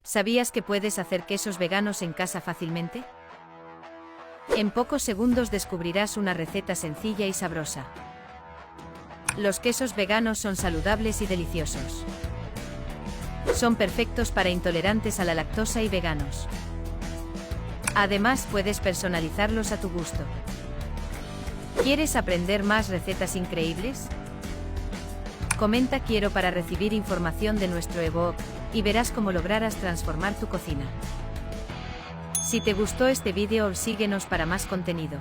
¿Sabías que puedes hacer quesos veganos en casa fácilmente? En pocos segundos descubrirás una receta sencilla y sabrosa. Los quesos veganos son saludables y deliciosos. Son perfectos para intolerantes a la lactosa y veganos. Además, puedes personalizarlos a tu gusto. ¿Quieres aprender más recetas increíbles? Comenta quiero para recibir información de nuestro ebook y verás cómo lograrás transformar tu cocina. Si te gustó este vídeo, síguenos para más contenido.